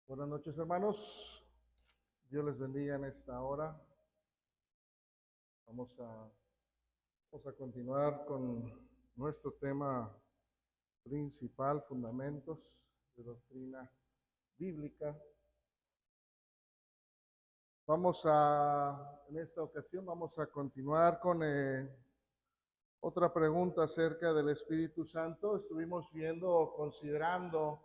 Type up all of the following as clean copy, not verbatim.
Buenas noches, hermanos. Dios les bendiga en esta hora. Vamos a continuar con nuestro tema principal, fundamentos de doctrina bíblica. En esta ocasión vamos a continuar con otra pregunta acerca del Espíritu Santo. Estuvimos viendo, considerando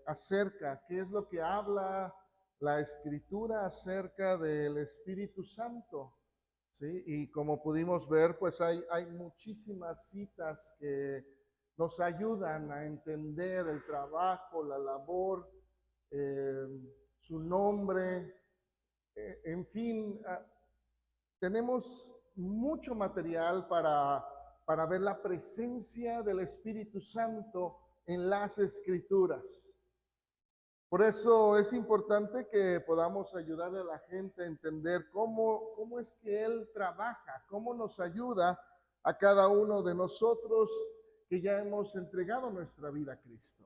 acerca qué es lo que habla la Escritura acerca del Espíritu Santo, ¿sí? Y como pudimos ver, pues hay muchísimas citas que nos ayudan a entender el trabajo, la labor, su nombre, en fin, tenemos mucho material para ver la presencia del Espíritu Santo en las Escrituras. Por eso es importante que podamos ayudarle a la gente a entender cómo es que Él trabaja, cómo nos ayuda a cada uno de nosotros que ya hemos entregado nuestra vida a Cristo.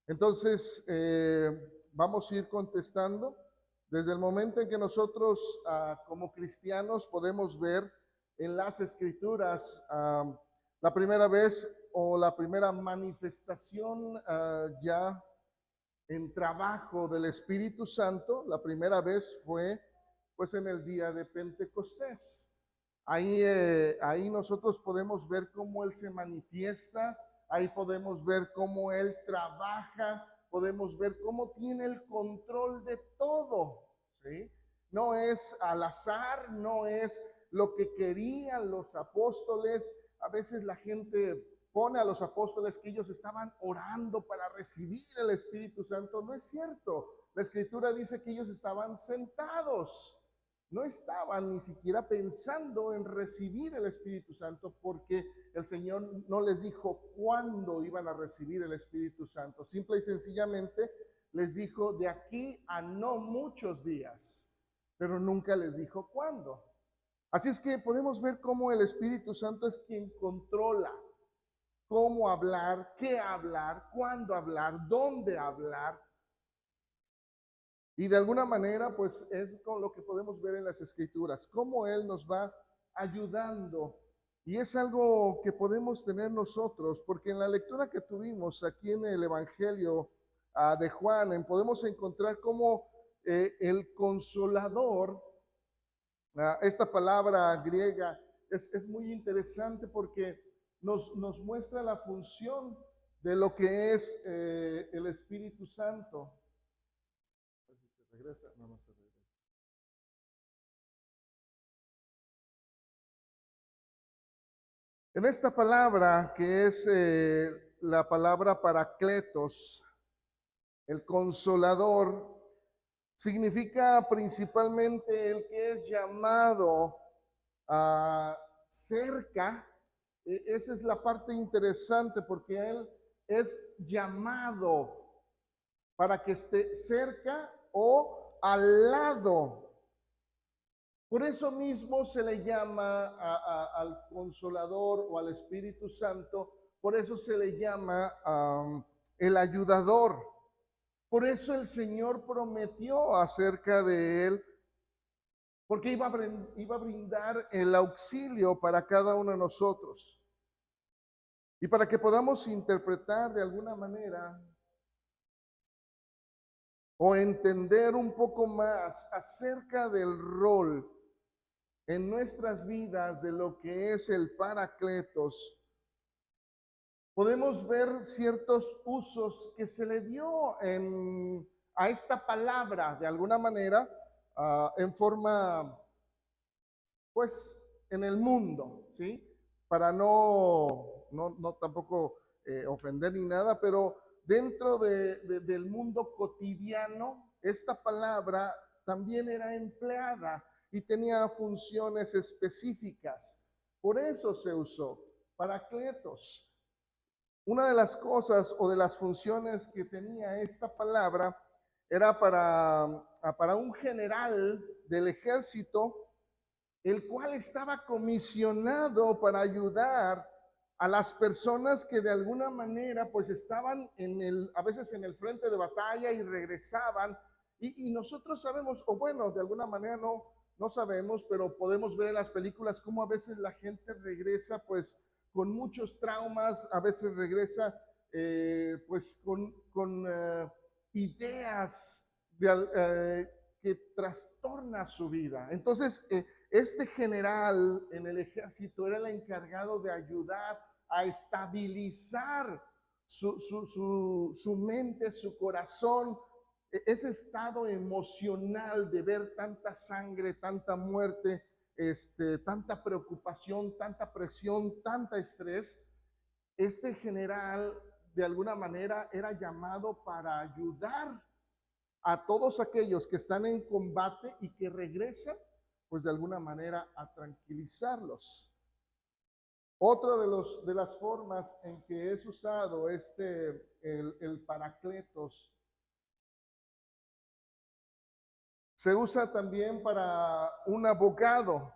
Entonces, vamos a ir contestando desde el momento en que nosotros como cristianos podemos ver en las Escrituras la primera vez o la primera manifestación ya en trabajo del Espíritu Santo. La primera vez fue pues en el día de Pentecostés. Ahí nosotros podemos ver cómo Él se manifiesta, ahí podemos ver cómo Él trabaja, podemos ver cómo tiene el control de todo, ¿sí? No es al azar, no es lo que querían los apóstoles. A veces la gente pone a los apóstoles que ellos estaban orando para recibir el Espíritu Santo. No es cierto. La Escritura dice que ellos estaban sentados. No estaban ni siquiera pensando en recibir el Espíritu Santo, porque el Señor no les dijo cuándo iban a recibir el Espíritu Santo. Simple y sencillamente les dijo de aquí a no muchos días, pero nunca les dijo cuándo. Así es que podemos ver cómo el Espíritu Santo es quien controla cómo hablar, qué hablar, cuándo hablar, dónde hablar. Y de alguna manera, pues es con lo que podemos ver en las Escrituras, cómo Él nos va ayudando. Y es algo que podemos tener nosotros, porque en la lectura que tuvimos aquí en el Evangelio de Juan, podemos encontrar cómo el Consolador, esta palabra griega, es muy interesante porque nos muestra la función de lo que es el Espíritu Santo. Regresa, no te regresa. En esta palabra que es la palabra paracletos, el consolador, significa principalmente el que es llamado cerca. Esa es la parte interesante, porque Él es llamado para que esté cerca o al lado. Por eso mismo se le llama al Consolador o al Espíritu Santo, por eso se le llama el ayudador. Por eso el Señor prometió acerca de Él, porque iba a brindar el auxilio para cada uno de nosotros. Y para que podamos interpretar de alguna manera o entender un poco más acerca del rol en nuestras vidas de lo que es el Paracletos, podemos ver ciertos usos que se le dio a esta palabra de alguna manera en forma, pues, en el mundo, ¿sí? Para no tampoco ofender ni nada, pero dentro del mundo cotidiano, esta palabra también era empleada y tenía funciones específicas. Por eso se usó, paracletos. Una de las cosas o de las funciones que tenía esta palabra era para un general del ejército, el cual estaba comisionado para ayudar a las personas que de alguna manera pues estaban a veces en el frente de batalla y regresaban. Y nosotros sabemos, o bueno, de alguna manera no sabemos, pero podemos ver en las películas cómo a veces la gente regresa pues con muchos traumas, a veces regresa pues con ideas que trastorna su vida. Entonces, este general en el ejército era el encargado de ayudar a estabilizar su mente, su corazón, ese estado emocional de ver tanta sangre, tanta muerte, tanta preocupación, tanta presión, tanta estrés. Este general de alguna manera era llamado para ayudar a todos aquellos que están en combate y que regresan, pues de alguna manera a tranquilizarlos. Otra de las formas en que es usado el Paracletos, se usa también para un abogado,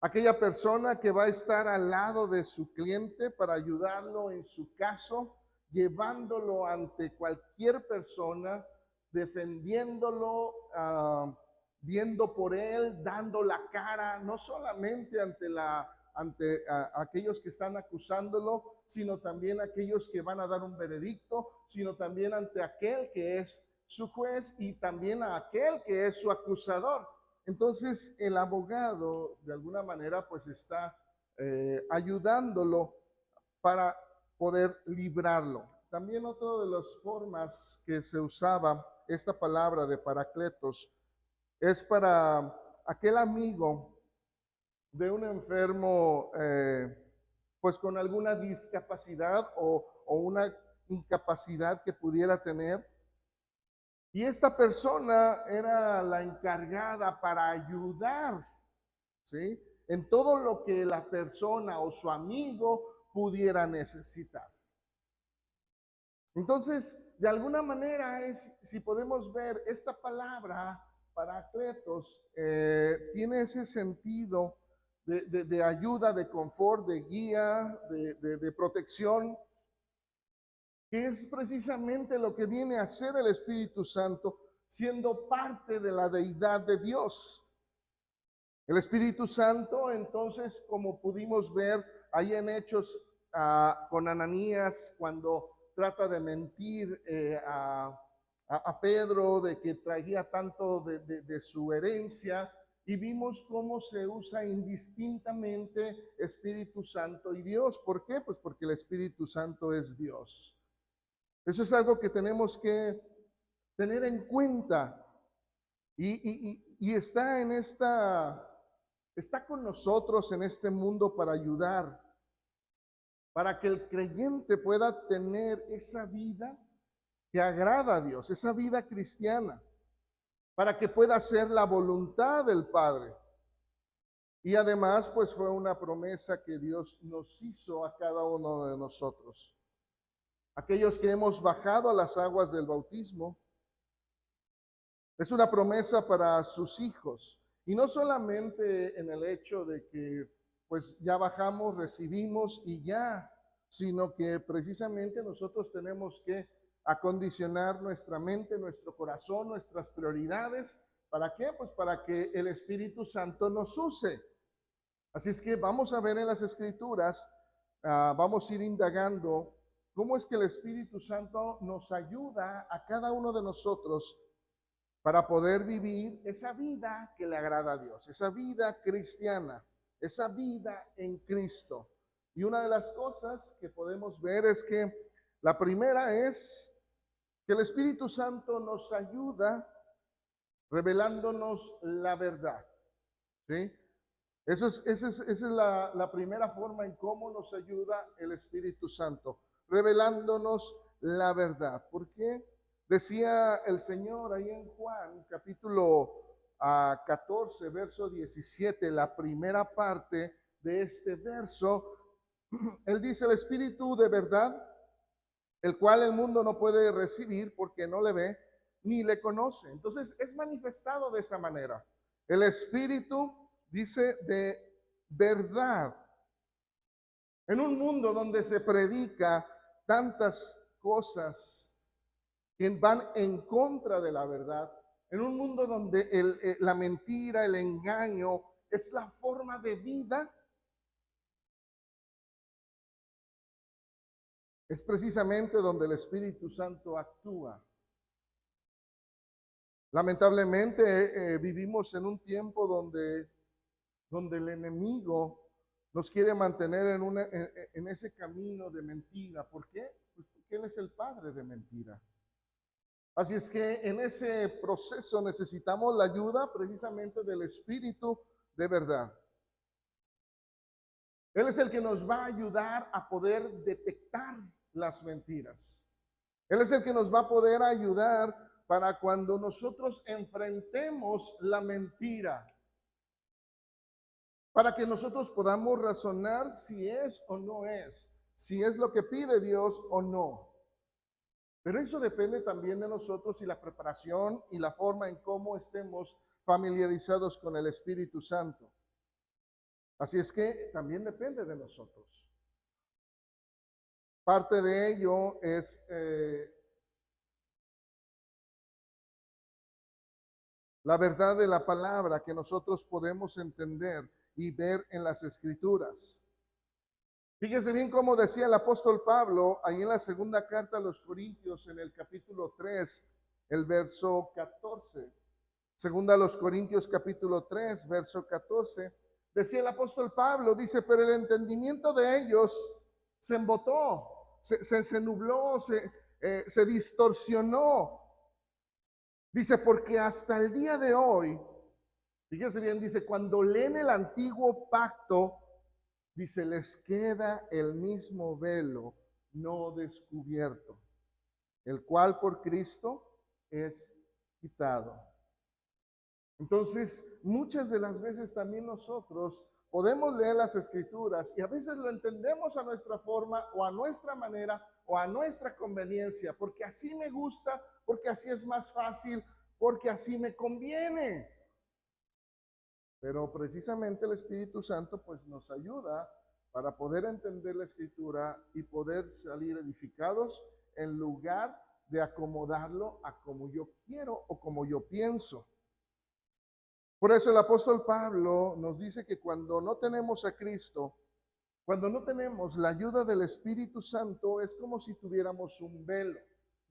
aquella persona que va a estar al lado de su cliente para ayudarlo en su caso, llevándolo ante cualquier persona, defendiéndolo, viendo por él, dando la cara, no solamente ante aquellos que están acusándolo, sino también aquellos que van a dar un veredicto, sino también ante aquel que es su juez y también a aquel que es su acusador. Entonces el abogado de alguna manera pues está ayudándolo para poder librarlo. También otra de las formas que se usaba esta palabra de Paracletos es para aquel amigo de un enfermo pues con alguna discapacidad o una incapacidad que pudiera tener. Y esta persona era la encargada para ayudar, ¿sí?, en todo lo que la persona o su amigo pudiera necesitar. Entonces, de alguna manera si podemos ver, esta palabra Paracletos tiene ese sentido de ayuda, de confort, de guía, de protección, que es precisamente lo que viene a hacer el Espíritu Santo, siendo parte de la deidad de Dios. El Espíritu Santo, entonces, como pudimos ver ahí en Hechos con Ananías, cuando trata de mentir a Pedro de que traía tanto de su herencia, y vimos cómo se usa indistintamente Espíritu Santo y Dios. ¿Por qué? Pues porque el Espíritu Santo es Dios. Eso es algo que tenemos que tener en cuenta. Y está está con nosotros en este mundo para ayudar, para que el creyente pueda tener esa vida que agrada a Dios, esa vida cristiana, para que pueda hacer la voluntad del Padre. Y además, pues fue una promesa que Dios nos hizo a cada uno de nosotros. Aquellos que hemos bajado a las aguas del bautismo, es una promesa para sus hijos. Y no solamente en el hecho de que pues ya bajamos, recibimos y ya, sino que precisamente nosotros tenemos que acondicionar nuestra mente, nuestro corazón, nuestras prioridades. ¿Para qué? Pues para que el Espíritu Santo nos use. Así es que vamos a ver en las Escrituras, vamos a ir indagando cómo es que el Espíritu Santo nos ayuda a cada uno de nosotros para poder vivir esa vida que le agrada a Dios, esa vida cristiana, esa vida en Cristo. Y una de las cosas que podemos ver es que la primera es que el Espíritu Santo nos ayuda revelándonos la verdad, ¿sí? Esa es la primera forma en cómo nos ayuda el Espíritu Santo, revelándonos la verdad. ¿Por qué? Decía el Señor ahí en Juan, capítulo 14, verso 17, la primera parte de este verso. Él dice: el Espíritu de verdad, el cual el mundo no puede recibir porque no le ve ni le conoce. Entonces es manifestado de esa manera. El Espíritu, dice, de verdad. En un mundo donde se predica tantas cosas que van en contra de la verdad, en un mundo donde la mentira, el engaño es la forma de vida, es precisamente donde el Espíritu Santo actúa. Lamentablemente vivimos en un tiempo donde el enemigo nos quiere mantener en ese camino de mentira. ¿Por qué? Pues porque Él es el padre de mentira. Así es que en ese proceso necesitamos la ayuda precisamente del Espíritu de verdad. Él es el que nos va a ayudar a poder detectar las mentiras. Él es el que nos va a poder ayudar para cuando nosotros enfrentemos la mentira, para que nosotros podamos razonar si es o no es, si es lo que pide Dios o no. Pero eso depende también de nosotros y la preparación y la forma en cómo estemos familiarizados con el Espíritu Santo. Así es que también depende de nosotros. Parte de ello es la verdad de la palabra que nosotros podemos entender y ver en las Escrituras. Fíjense bien cómo decía el apóstol Pablo ahí en la segunda carta a los Corintios, en el capítulo 3, el verso 14. Segunda a los Corintios capítulo 3, verso 14. Decía el apóstol Pablo, dice, pero el entendimiento de ellos se embotó, se nubló, se distorsionó. Dice, porque hasta el día de hoy, fíjense bien, dice, cuando leen el antiguo pacto, dice, les queda el mismo velo no descubierto, el cual por Cristo es quitado. Entonces, muchas de las veces también nosotros podemos leer las Escrituras y a veces lo entendemos a nuestra forma o a nuestra manera o a nuestra conveniencia, porque así me gusta, porque así es más fácil, porque así me conviene. Pero precisamente el Espíritu Santo pues nos ayuda para poder entender la Escritura y poder salir edificados en lugar de acomodarlo a como yo quiero o como yo pienso. Por eso el apóstol Pablo nos dice que cuando no tenemos a Cristo, cuando no tenemos la ayuda del Espíritu Santo, es como si tuviéramos un velo.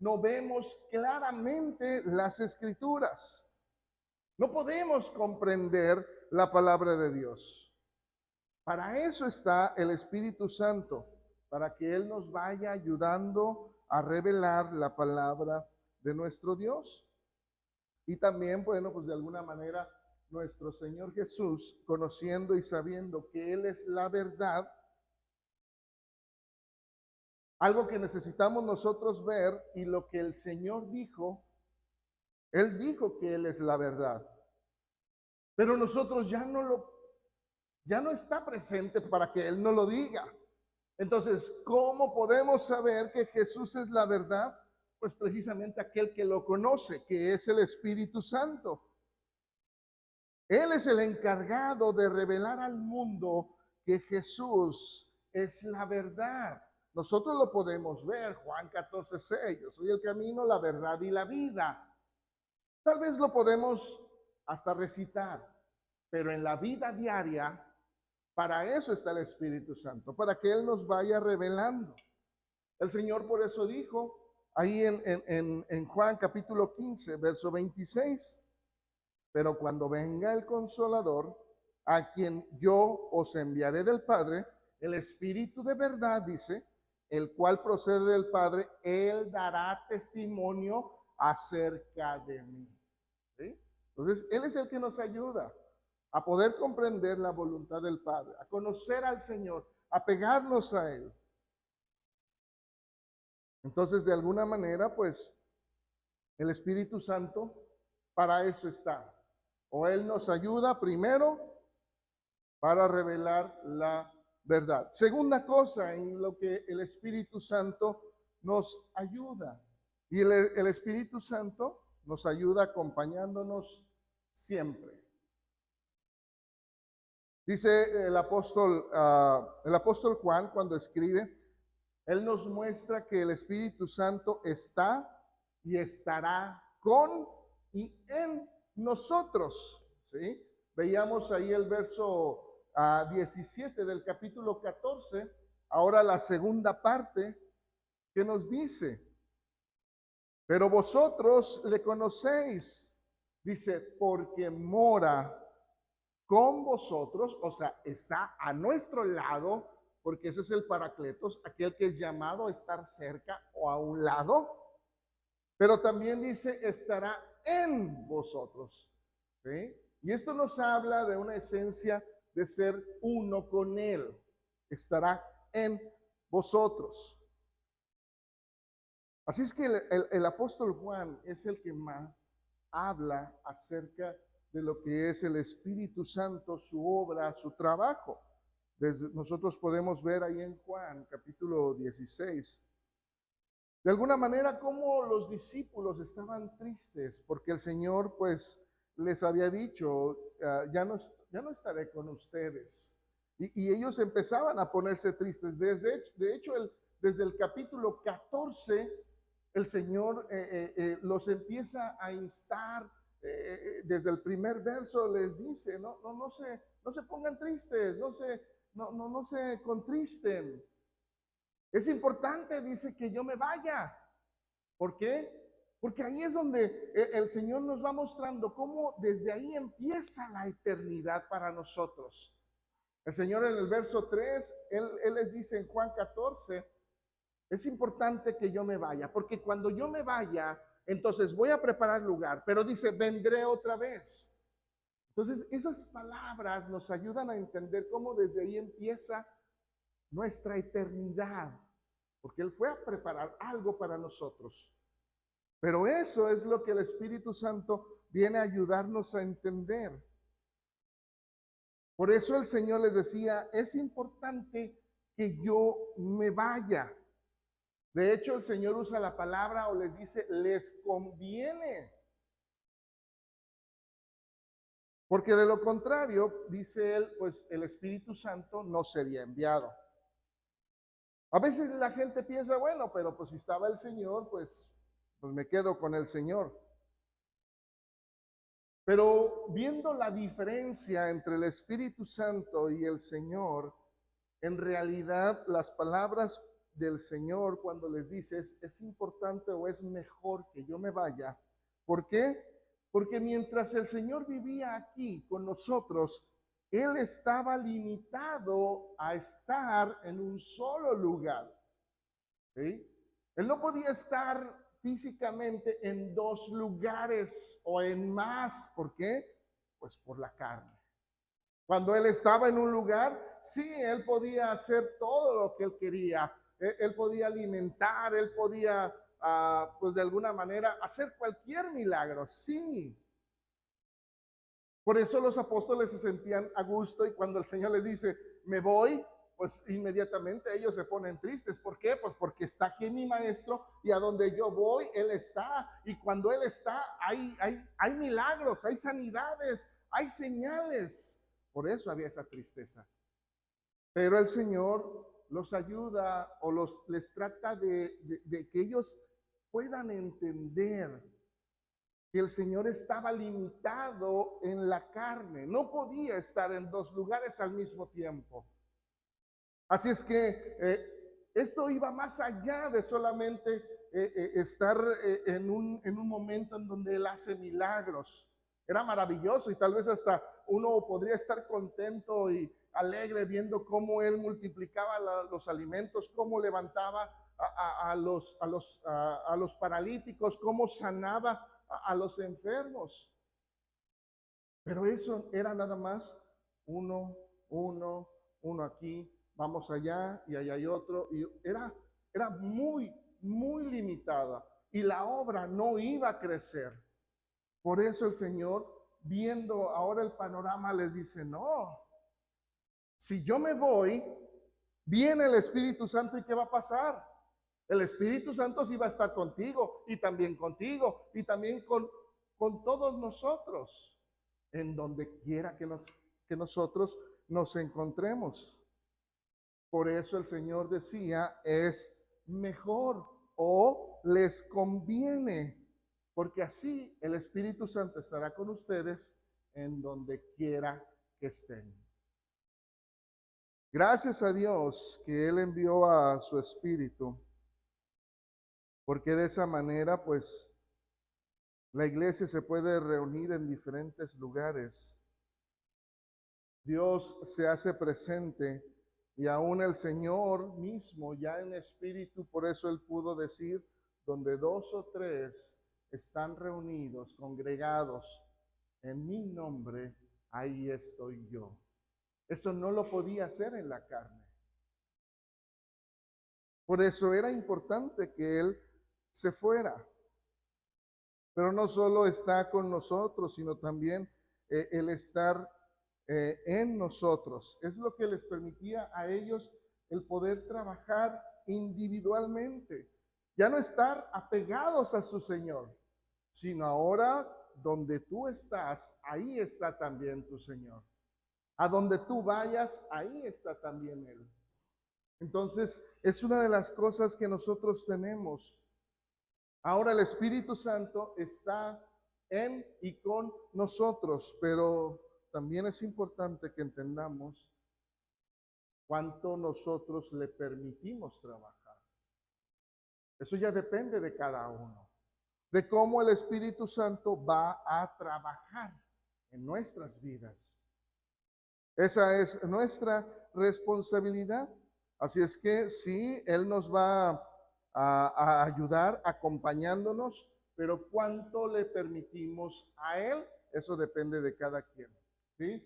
No vemos claramente las Escrituras. No podemos comprender la palabra de Dios. Para eso está el Espíritu Santo, para que Él nos vaya ayudando a revelar la palabra de nuestro Dios. Y también, bueno, pues de alguna manera nuestro Señor Jesús, conociendo y sabiendo que Él es la verdad, algo que necesitamos nosotros ver y lo que el Señor dijo, Él dijo que Él es la verdad. Pero nosotros ya no está presente para que Él no lo diga. Entonces, ¿cómo podemos saber que Jesús es la verdad? Pues precisamente aquel que lo conoce, que es el Espíritu Santo. Él es el encargado de revelar al mundo que Jesús es la verdad. Nosotros lo podemos ver, Juan 14:6, yo soy el camino, la verdad y la vida. Tal vez lo podemos hasta recitar, pero en la vida diaria, para eso está el Espíritu Santo, para que Él nos vaya revelando. El Señor por eso dijo ahí en Juan capítulo 15, verso 26, pero cuando venga el Consolador, a quien yo os enviaré del Padre, el Espíritu de verdad, dice, el cual procede del Padre, Él dará testimonio acerca de mí. ¿Sí? Entonces, Él es el que nos ayuda a poder comprender la voluntad del Padre, a conocer al Señor, a pegarnos a Él. Entonces, de alguna manera, pues, el Espíritu Santo para eso está. O Él nos ayuda primero para revelar la verdad. Segunda cosa en lo que el Espíritu Santo nos ayuda. Y el Espíritu Santo nos ayuda acompañándonos siempre. Dice el apóstol Juan cuando escribe, él nos muestra que el Espíritu Santo está y estará con y en nosotros, ¿sí? Veíamos ahí el verso 17 del capítulo 14, ahora la segunda parte que nos dice, pero vosotros le conocéis, dice, porque mora con vosotros, o sea, está a nuestro lado, porque ese es el Paracletos, aquel que es llamado a estar cerca o a un lado, pero también dice, estará en vosotros, ¿sí? Y esto nos habla de una esencia de ser uno con Él, estará en vosotros. Así es que el apóstol Juan es el que más habla acerca de lo que es el Espíritu Santo, su obra, su trabajo. Nosotros podemos ver ahí en Juan capítulo 16, de alguna manera cómo los discípulos estaban tristes porque el Señor pues les había dicho, ya no estaré con ustedes. Y ellos empezaban a ponerse tristes. De hecho, desde el capítulo 14, el Señor los empieza a instar. Desde el primer verso les dice, no se pongan tristes, no se contristen. Es importante, dice, que yo me vaya. ¿Por qué? Porque ahí es donde el Señor nos va mostrando cómo desde ahí empieza la eternidad para nosotros. El Señor en el verso 3, Él les dice en Juan 14, es importante que yo me vaya, porque cuando yo me vaya, entonces voy a preparar lugar, pero dice, vendré otra vez. Entonces, esas palabras nos ayudan a entender cómo desde ahí empieza nuestra eternidad, porque Él fue a preparar algo para nosotros. Pero eso es lo que el Espíritu Santo viene a ayudarnos a entender. Por eso el Señor les decía, es importante que yo me vaya. De hecho, el Señor usa la palabra o les dice, les conviene. Porque de lo contrario, dice él, pues el Espíritu Santo no sería enviado. A veces la gente piensa, bueno, pero pues si estaba el Señor, pues me quedo con el Señor. Pero viendo la diferencia entre el Espíritu Santo y el Señor, en realidad las palabras del Señor cuando les dices es importante o es mejor que yo me vaya. ¿Por qué? Porque mientras el Señor vivía aquí con nosotros, Él estaba limitado a estar en un solo lugar. ¿Sí? Él no podía estar físicamente en dos lugares o en más. ¿Por qué? Pues por la carne. Cuando Él estaba en un lugar, sí, Él podía hacer todo lo que Él quería. Él podía alimentar, Él podía, pues de alguna manera, hacer cualquier milagro, sí. Por eso los apóstoles se sentían a gusto y cuando el Señor les dice, me voy, pues inmediatamente ellos se ponen tristes. ¿Por qué? Pues porque está aquí mi maestro y a donde yo voy, Él está. Y cuando Él está, hay milagros, hay sanidades, hay señales. Por eso había esa tristeza. Pero el Señor los ayuda o les trata de que ellos puedan entender que el Señor estaba limitado en la carne. No podía estar en dos lugares al mismo tiempo. Así es que esto iba más allá de solamente estar en un momento en donde Él hace milagros. Era maravilloso y tal vez hasta uno podría estar contento y alegre viendo cómo Él multiplicaba los alimentos, cómo levantaba a los paralíticos, cómo sanaba a los enfermos. Pero eso era nada más uno aquí, vamos allá y allá hay otro. Y era muy limitada y la obra no iba a crecer. Por eso el Señor, viendo ahora el panorama, les dice, no, si yo me voy, viene el Espíritu Santo y ¿qué va a pasar? El Espíritu Santo sí va a estar contigo y también contigo y también con todos nosotros, en donde quiera que nosotros nos encontremos. Por eso el Señor decía, es mejor o les conviene, porque así el Espíritu Santo estará con ustedes en donde quiera que estén. Gracias a Dios que Él envió a su Espíritu, porque de esa manera, pues, la iglesia se puede reunir en diferentes lugares. Dios se hace presente y aún el Señor mismo, ya en espíritu, por eso Él pudo decir, donde 2 o 3 están reunidos, congregados en mi nombre, ahí estoy yo. Eso no lo podía hacer en la carne. Por eso era importante que Él se fuera. Pero no solo está con nosotros, sino también el estar en nosotros. Es lo que les permitía a ellos el poder trabajar individualmente. Ya no estar apegados a su Señor, sino ahora donde tú estás, ahí está también tu Señor. A donde tú vayas, ahí está también Él. Entonces, es una de las cosas que nosotros tenemos. Ahora el Espíritu Santo está en y con nosotros, pero también es importante que entendamos cuánto nosotros le permitimos trabajar. Eso ya depende de cada uno, de cómo el Espíritu Santo va a trabajar en nuestras vidas. Esa es nuestra responsabilidad. Así es que sí, Él nos va a ayudar acompañándonos, pero cuánto le permitimos a Él, eso depende de cada quien. ¿Sí?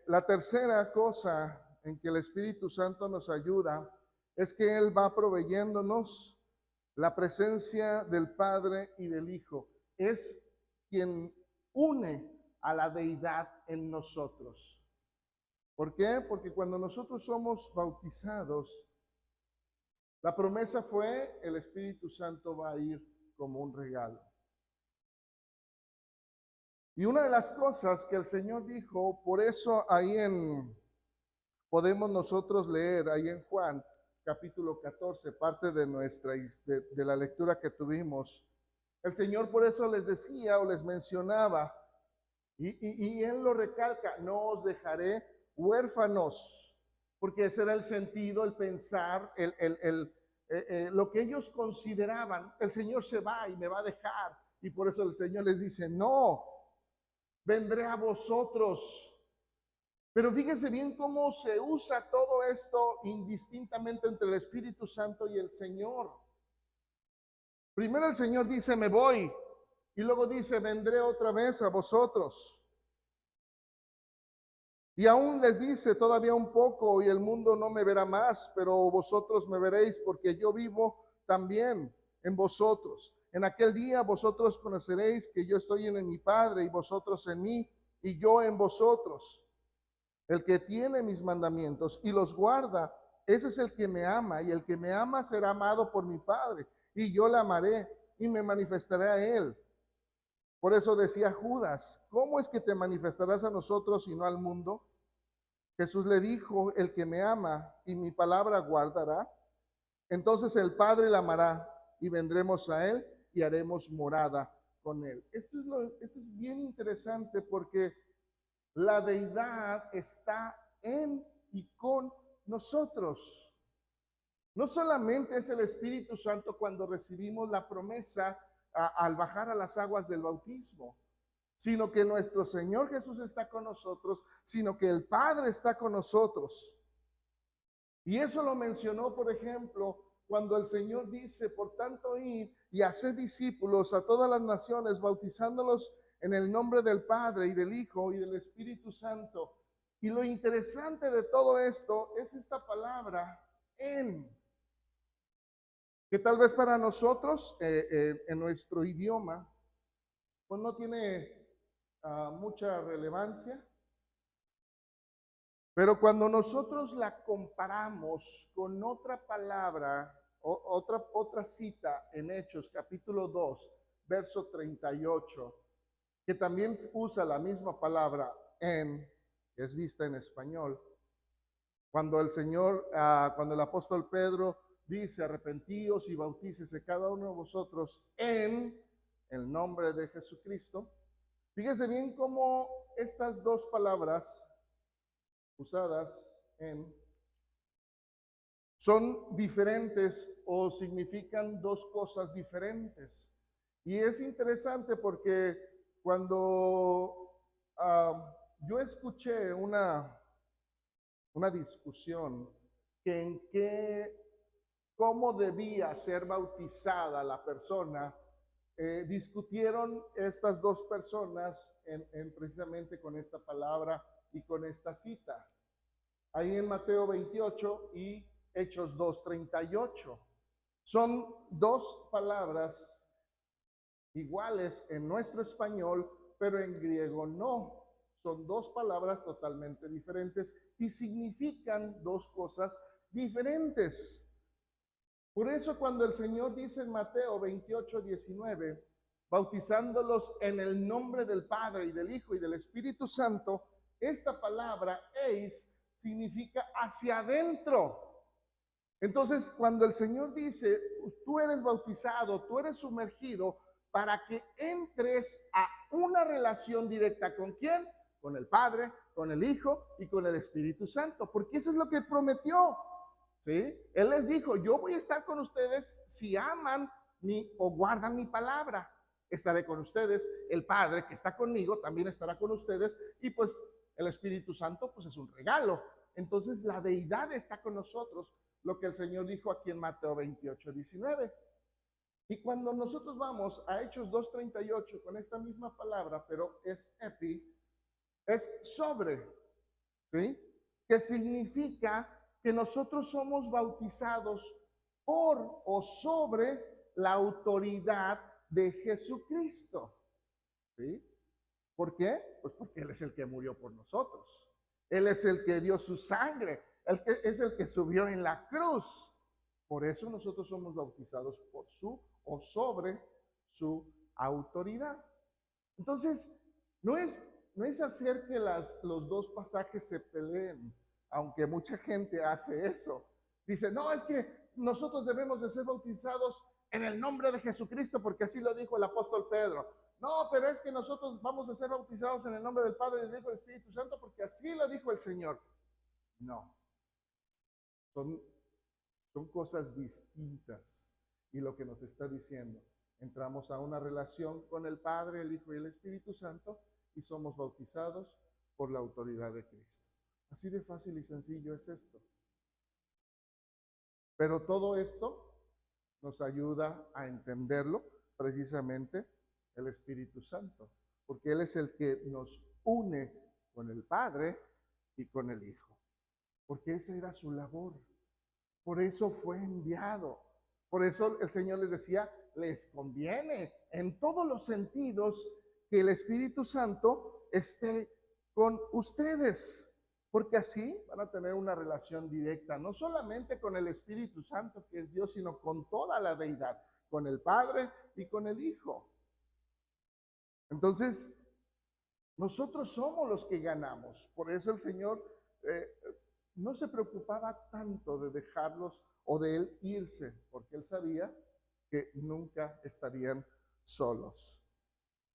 La tercera cosa en que el Espíritu Santo nos ayuda es que Él va proveyéndonos la presencia del Padre y del Hijo. Es quien une a la deidad en nosotros. ¿Por qué? Porque cuando nosotros somos bautizados, la promesa fue, el Espíritu Santo va a ir como un regalo. Y una de las cosas que el Señor dijo, por eso podemos nosotros leer ahí en Juan, capítulo 14, parte de de la lectura que tuvimos. El Señor por eso les decía o les mencionaba, y Él lo recalca, no os dejaré huérfanos, porque ese era el sentido, el pensar, lo que ellos consideraban, el Señor se va y me va a dejar, y por eso el Señor les dice, no, vendré a vosotros. Pero fíjense bien cómo se usa todo esto indistintamente entre el Espíritu Santo y el Señor. Primero el Señor dice, me voy, y luego dice, vendré otra vez a vosotros. Y aún les dice, todavía un poco y el mundo no me verá más, pero vosotros me veréis porque yo vivo también en vosotros. En aquel día vosotros conoceréis que yo estoy en mi Padre y vosotros en mí y yo en vosotros. El que tiene mis mandamientos y los guarda, ese es el que me ama, y el que me ama será amado por mi Padre, y yo le amaré y me manifestaré a él. Por eso decía Judas, ¿cómo es que te manifestarás a nosotros y no al mundo? Jesús le dijo, el que me ama y mi palabra guardará, entonces el Padre le amará y vendremos a él y haremos morada con él. Esto es bien interesante porque la deidad está en y con nosotros. No solamente es el Espíritu Santo cuando recibimos la promesa al bajar a las aguas del bautismo, sino que nuestro Señor Jesús está con nosotros, sino que el Padre está con nosotros. Y eso lo mencionó, por ejemplo, cuando el Señor dice, por tanto, id y haced discípulos a todas las naciones, bautizándolos en el nombre del Padre y del Hijo y del Espíritu Santo. Y lo interesante de todo esto es esta palabra, en, que tal vez para nosotros, en nuestro idioma, pues no tiene mucha relevancia, pero cuando nosotros la comparamos con otra palabra, otra cita en Hechos capítulo 2, verso 38, que también usa la misma palabra en, que es vista en español. Cuando cuando el apóstol Pedro dice, arrepentíos y bautícese cada uno de vosotros en el nombre de Jesucristo. Fíjese bien cómo estas dos palabras usadas en son diferentes o significan dos cosas diferentes. Y es interesante porque cuando yo escuché una discusión cómo debía ser bautizada la persona, discutieron estas dos personas precisamente con esta palabra y con esta cita. Ahí en Mateo 28 y Hechos 2:38. Son dos palabras iguales en nuestro español, pero en griego no. Son dos palabras totalmente diferentes y significan dos cosas diferentes. Por eso cuando el Señor dice en Mateo 28:19, bautizándolos en el nombre del Padre y del Hijo y del Espíritu Santo, esta palabra eis significa hacia adentro. Entonces, cuando el Señor dice, tú eres bautizado, tú eres sumergido, para que entres a una relación directa ¿con quién? Con el Padre, con el Hijo y con el Espíritu Santo, porque eso es lo que prometió, ¿sí? Él les dijo, yo voy a estar con ustedes si aman o guardan mi palabra. Estaré con ustedes, el Padre que está conmigo también estará con ustedes, y pues el Espíritu Santo pues es un regalo. Entonces la deidad está con nosotros, lo que el Señor dijo aquí en Mateo 28:19. Y cuando nosotros vamos a Hechos 2:38 con esta misma palabra, pero es epi, es sobre, ¿sí? Que significa que nosotros somos bautizados por o sobre la autoridad de Jesucristo, ¿sí? ¿Por qué? Pues porque Él es el que murió por nosotros. Él es el que dio su sangre. Él es el que subió en la cruz. Por eso nosotros somos bautizados por su o sobre su autoridad. Entonces, no es hacer que los dos pasajes se peleen, aunque mucha gente hace eso. Dice, no, es que nosotros debemos de ser bautizados en el nombre de Jesucristo, porque así lo dijo el apóstol Pedro. No, pero es que nosotros vamos a ser bautizados en el nombre del Padre, del Hijo y del Espíritu Santo, porque así lo dijo el Señor. No, son cosas distintas. Y lo que nos está diciendo, entramos a una relación con el Padre, el Hijo y el Espíritu Santo y somos bautizados por la autoridad de Cristo. Así de fácil y sencillo es esto. Pero todo esto nos ayuda a entenderlo precisamente el Espíritu Santo, porque Él es el que nos une con el Padre y con el Hijo, porque esa era su labor. Por eso fue enviado. Por eso el Señor les decía, les conviene en todos los sentidos que el Espíritu Santo esté con ustedes, porque así van a tener una relación directa, no solamente con el Espíritu Santo, que es Dios, sino con toda la deidad, con el Padre y con el Hijo. Entonces, nosotros somos los que ganamos. Por eso el Señor no se preocupaba tanto de dejarlos o de Él irse, porque Él sabía que nunca estarían solos.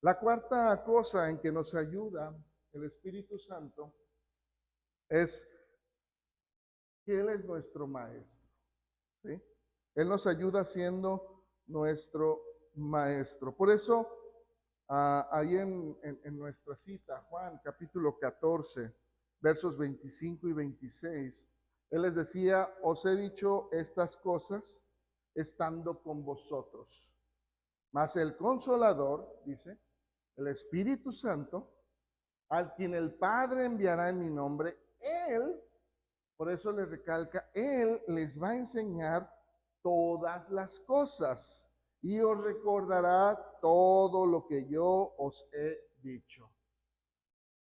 La cuarta cosa en que nos ayuda el Espíritu Santo es que Él es nuestro maestro, ¿sí? Él nos ayuda siendo nuestro maestro. Por eso, ahí en nuestra cita, Juan capítulo 14, versos 25 y 26, Él les decía, os he dicho estas cosas estando con vosotros. Mas el Consolador, dice, el Espíritu Santo, al quien el Padre enviará en mi nombre, Él, por eso les recalca, Él les va a enseñar todas las cosas y os recordará todo lo que yo os he dicho.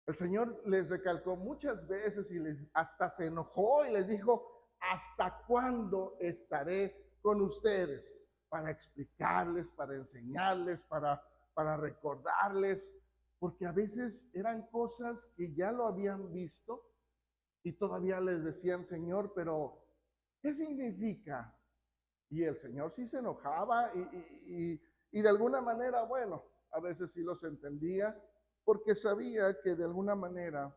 El Señor les recalcó muchas veces y hasta se enojó y les dijo, ¿hasta cuándo estaré con ustedes? Para explicarles, para enseñarles, para recordarles. porque a veces eran cosas que ya lo habían visto y todavía les decían, Señor, pero ¿qué significa? Y el Señor sí se enojaba y de alguna manera, bueno, a veces sí los entendía, porque sabía que de alguna manera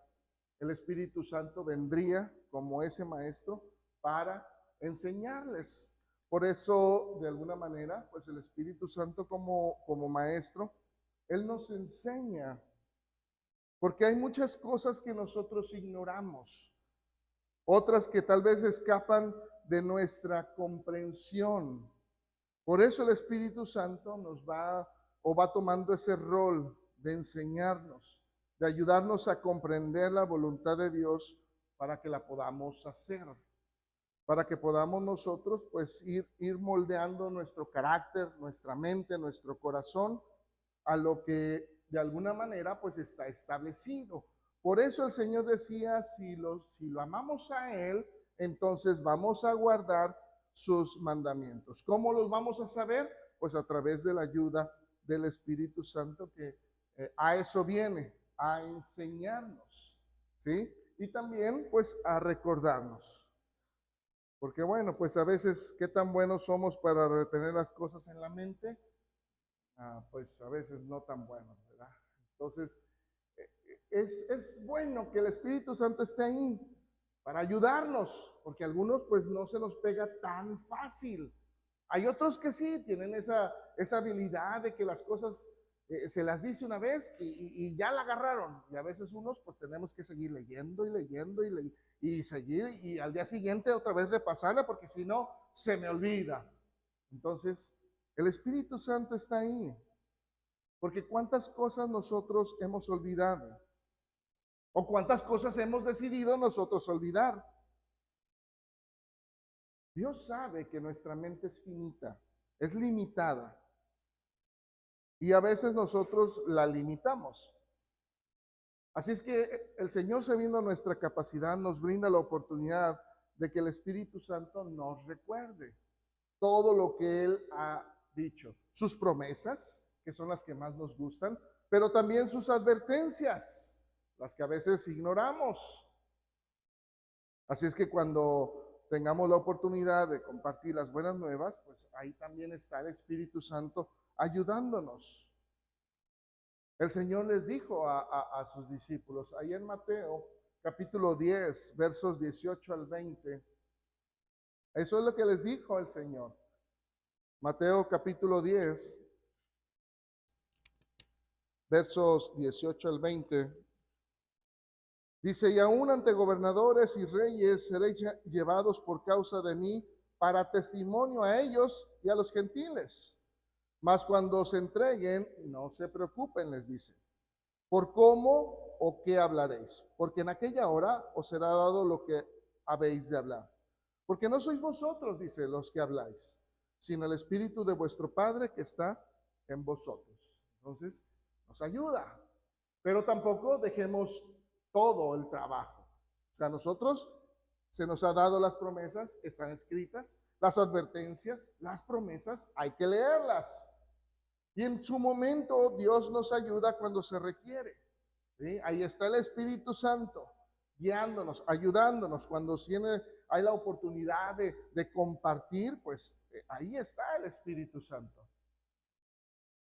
el Espíritu Santo vendría como ese maestro para enseñarles. Por eso, de alguna manera, pues el Espíritu Santo como maestro, Él nos enseña, porque hay muchas cosas que nosotros ignoramos, otras que tal vez escapan de nuestra comprensión. Por eso el Espíritu Santo nos va o va tomando ese rol de enseñarnos, de ayudarnos a comprender la voluntad de Dios para que la podamos hacer, para que podamos nosotros pues ir moldeando nuestro carácter, nuestra mente, nuestro corazón a lo que de alguna manera pues está establecido. Por eso el Señor decía, si lo amamos a Él, entonces vamos a guardar sus mandamientos. ¿Cómo los vamos a saber? Pues a través de la ayuda del Espíritu Santo que a eso viene, a enseñarnos, ¿sí? Y también pues a recordarnos. Porque bueno, pues a veces qué tan buenos somos para retener las cosas en la mente, pues a veces no tan buenos, ¿verdad? Entonces, es bueno que el Espíritu Santo esté ahí para ayudarnos, porque a algunos pues no se nos pega tan fácil. Hay otros que sí tienen esa habilidad de que las cosas se las dice una vez y ya la agarraron. Y a veces unos pues tenemos que seguir leyendo y leyendo y seguir y al día siguiente otra vez repasarla porque si no se me olvida. Entonces, el Espíritu Santo está ahí. Porque cuántas cosas nosotros hemos olvidado. O cuántas cosas hemos decidido nosotros olvidar. Dios sabe que nuestra mente es finita, es limitada. Y a veces nosotros la limitamos. Así es que el Señor, sabiendo nuestra capacidad, nos brinda la oportunidad de que el Espíritu Santo nos recuerde todo lo que Él ha dicho. Sus promesas, que son las que más nos gustan, pero también sus advertencias, las que a veces ignoramos. Así es que cuando tengamos la oportunidad de compartir las buenas nuevas, pues ahí también está el Espíritu Santo ayudándonos. El Señor les dijo a sus discípulos, ahí en Mateo capítulo 10, versos 18 al 20, eso es lo que les dijo el Señor. Mateo capítulo 10, versos 18 al 20. Dice, y aún ante gobernadores y reyes seréis llevados por causa de mí para testimonio a ellos y a los gentiles. Mas cuando os entreguen, no se preocupen, les dice, por cómo o qué hablaréis, porque en aquella hora os será dado lo que habéis de hablar. Porque no sois vosotros, dice, los que habláis, sino el Espíritu de vuestro Padre que está en vosotros. Entonces, nos ayuda, pero tampoco dejemos todo el trabajo. O sea, nosotros se nos ha dado las promesas, están escritas, las advertencias, las promesas, hay que leerlas. Y en su momento Dios nos ayuda cuando se requiere. ¿Sí? Ahí está el Espíritu Santo guiándonos, ayudándonos. Cuando hay la oportunidad de compartir, pues ahí está el Espíritu Santo.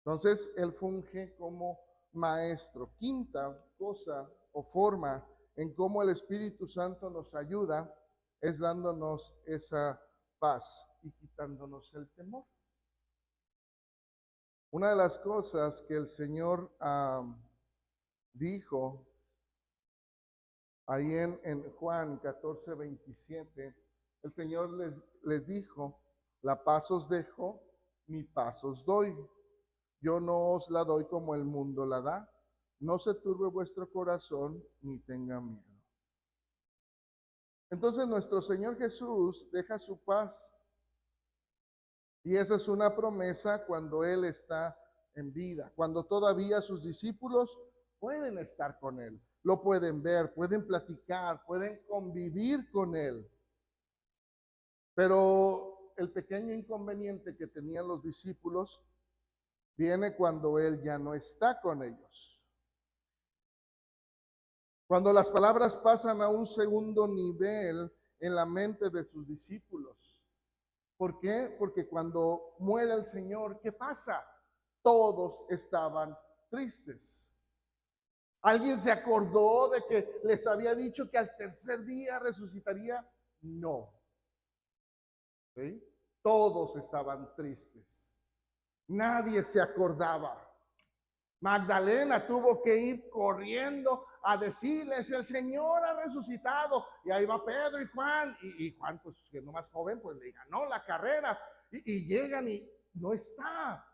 Entonces, Él funge como maestro. Quinta cosa o forma en cómo el Espíritu Santo nos ayuda es dándonos esa paz y quitándonos el temor. Una de las cosas que el Señor dijo ahí en Juan 14, 27, el Señor les dijo, la paz os dejo, mi paz os doy. Yo no os la doy como el mundo la da. No se turbe vuestro corazón ni tenga miedo. Entonces nuestro Señor Jesús deja su paz. Y esa es una promesa cuando Él está en vida, cuando todavía sus discípulos pueden estar con Él, lo pueden ver, pueden platicar, pueden convivir con Él. Pero el pequeño inconveniente que tenían los discípulos viene cuando Él ya no está con ellos. Cuando las palabras pasan a un segundo nivel en la mente de sus discípulos. ¿Por qué? Porque cuando muere el Señor, ¿qué pasa? Todos estaban tristes. ¿Alguien se acordó de que les había dicho que al tercer día resucitaría? No. ¿Sí? Todos estaban tristes. Nadie se acordaba. Magdalena tuvo que ir corriendo a decirles, el Señor ha resucitado. Y ahí va Pedro y Juan. Y Juan, pues siendo más joven, pues le ganó la carrera. Y llegan y no está.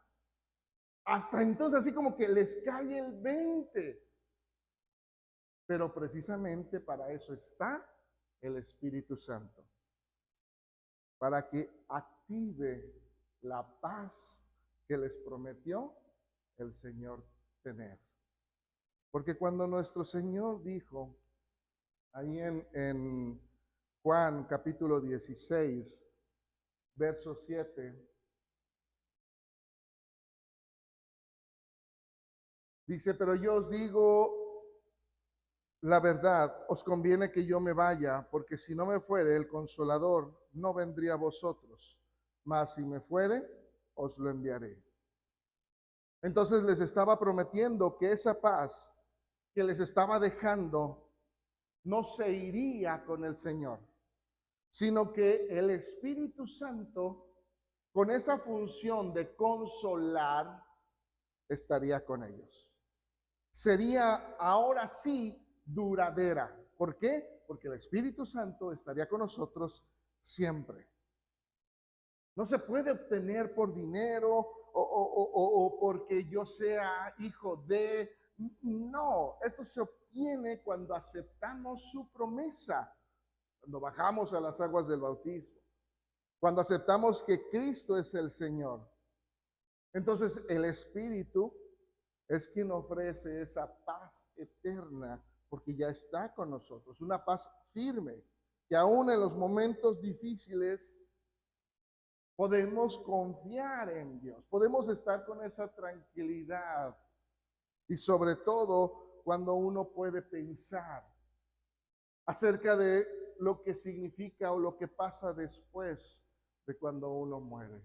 Hasta entonces así como que les cae el 20. Pero precisamente para eso está el Espíritu Santo. Para que active la paz que les prometió el Señor tener. Porque cuando nuestro Señor dijo, ahí en Juan capítulo 16, verso 7, dice, pero yo os digo la verdad, os conviene que yo me vaya, porque si no me fuere, el Consolador no vendría a vosotros, mas si me fuere, os lo enviaré. Entonces les estaba prometiendo que esa paz que les estaba dejando no se iría con el Señor, sino que el Espíritu Santo, con esa función de consolar, estaría con ellos. Sería ahora sí duradera. ¿Por qué? Porque el Espíritu Santo estaría con nosotros siempre. No se puede obtener por dinero o porque yo sea hijo de... No, esto se obtiene cuando aceptamos su promesa, cuando bajamos a las aguas del bautismo, cuando aceptamos que Cristo es el Señor. Entonces el Espíritu es quien ofrece esa paz eterna, porque ya está con nosotros, una paz firme, que aún en los momentos difíciles podemos confiar en Dios, podemos estar con esa tranquilidad y sobre todo cuando uno puede pensar acerca de lo que significa o lo que pasa después de cuando uno muere.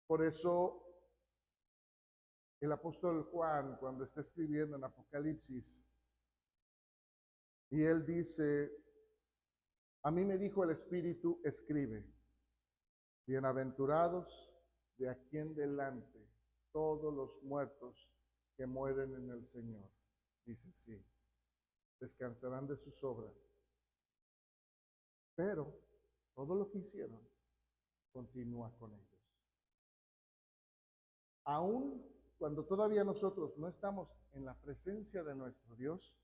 Por eso el apóstol Juan, cuando está escribiendo en Apocalipsis, y él dice, a mí me dijo el Espíritu, escribe, bienaventurados de aquí en adelante todos los muertos que mueren en el Señor. Dice, sí, descansarán de sus obras, pero todo lo que hicieron continúa con ellos. Aún cuando todavía nosotros no estamos en la presencia de nuestro Dios,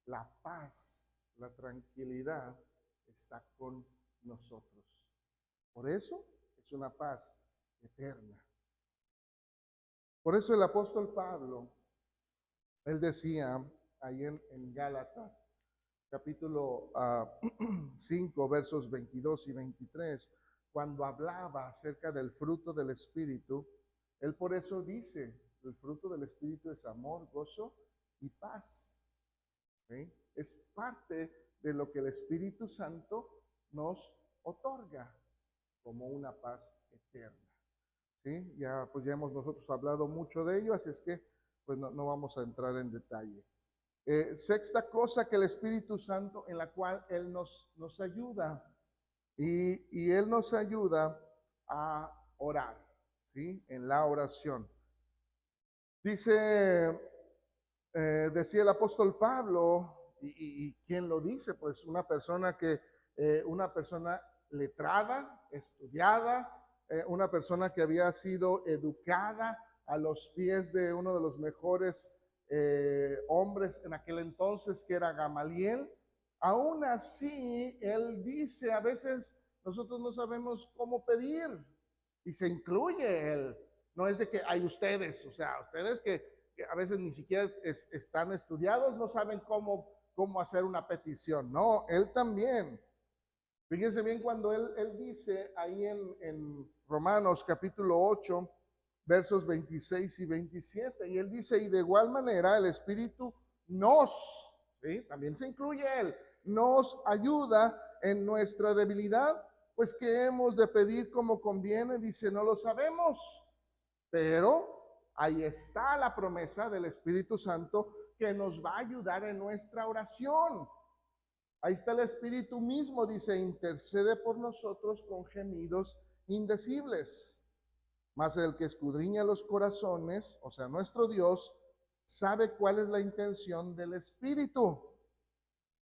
la paz, la tranquilidad está con nosotros. Por eso es una paz eterna. Por eso el apóstol Pablo, él decía ahí en Gálatas, capítulo 5, versos 22 y 23, cuando hablaba acerca del fruto del Espíritu, él por eso dice, el fruto del Espíritu es amor, gozo y paz. ¿Sí? Es parte de lo que el Espíritu Santo nos otorga como una paz eterna. ¿Sí? Ya hemos nosotros hablado mucho de ello, así es que pues no vamos a entrar en detalle. Sexta cosa que el Espíritu Santo, en la cual Él nos ayuda, y Él nos ayuda a orar, ¿sí? En la oración. Dice, decía el apóstol Pablo, y ¿quién lo dice? Pues una persona una persona letrada, estudiada, una persona que había sido educada a los pies de uno de los mejores hombres en aquel entonces, que era Gamaliel. Aún así, él dice, a veces nosotros no sabemos cómo pedir, y se incluye él. No es de que hay ustedes, o sea, ustedes que a veces ni siquiera están estudiados, no saben cómo hacer una petición. No, él también. Fíjense bien cuando él dice ahí en Romanos capítulo 8, versos 26 y 27, y él dice, y de igual manera el Espíritu nos, ¿sí? También se incluye Él. Nos ayuda en nuestra debilidad. Pues ¿qué hemos de pedir como conviene? Dice, no lo sabemos, pero ahí está la promesa del Espíritu Santo que nos va a ayudar en nuestra oración. Ahí está el Espíritu mismo, dice, intercede por nosotros con gemidos indecibles. Mas el que escudriña los corazones, o sea, nuestro Dios, sabe cuál es la intención del Espíritu,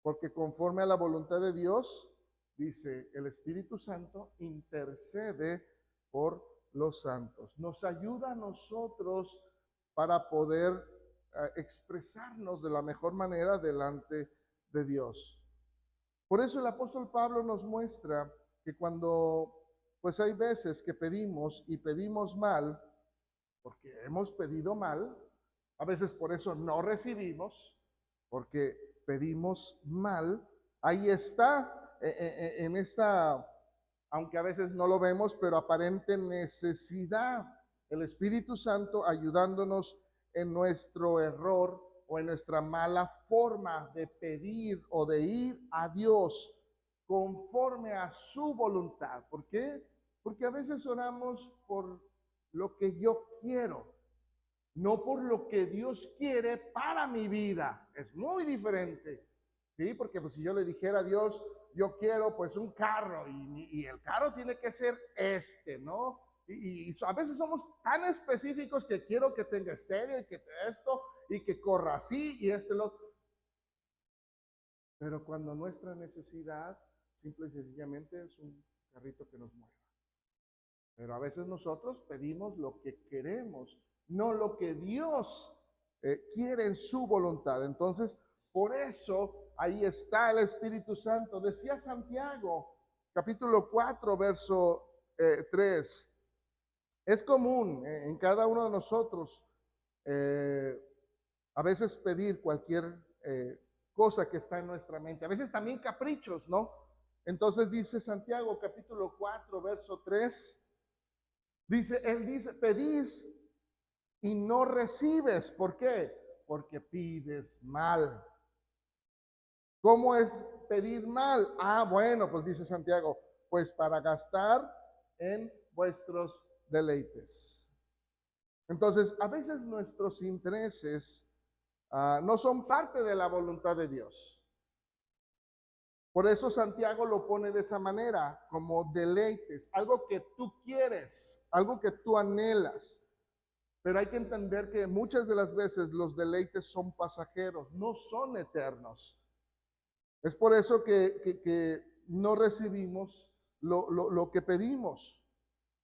porque conforme a la voluntad de Dios, dice, el Espíritu Santo intercede por los santos. Nos ayuda a nosotros para poder expresarnos de la mejor manera delante de Dios. Por eso el apóstol Pablo nos muestra que cuando pues hay veces que pedimos y pedimos mal, porque hemos pedido mal, a veces por eso no recibimos, porque pedimos mal, ahí está en esta, aunque a veces no lo vemos, pero aparente necesidad, el Espíritu Santo ayudándonos en nuestro error o en nuestra mala forma de pedir o de ir a Dios conforme a su voluntad. ¿Por qué? Porque a veces oramos por lo que yo quiero, no por lo que Dios quiere para mi vida. Es muy diferente, ¿sí? Porque pues, si yo le dijera a Dios, yo quiero pues un carro y el carro tiene que ser ¿no? Y a veces somos tan específicos que quiero que tenga estéreo y que esto y que corra así y lo. Pero cuando nuestra necesidad simple y sencillamente es un carrito que nos mueva. Pero a veces nosotros pedimos lo que queremos, no lo que Dios quiere en su voluntad. Entonces, por eso ahí está el Espíritu Santo. Decía Santiago, capítulo 4, verso 3. Es común en cada uno de nosotros a veces pedir cualquier cosa que está en nuestra mente. A veces también caprichos, ¿no? Entonces dice Santiago, capítulo 4, verso 3. Él dice, pedís y no recibes. ¿Por qué? Porque pides mal. ¿Cómo es pedir mal? Ah, bueno, pues dice Santiago, pues para gastar en vuestros deleites. Entonces, a veces nuestros intereses no son parte de la voluntad de Dios. Por eso Santiago lo pone de esa manera, como deleites, algo que tú quieres, algo que tú anhelas. Pero hay que entender que muchas de las veces los deleites son pasajeros, no son eternos. Es por eso que no recibimos lo que pedimos.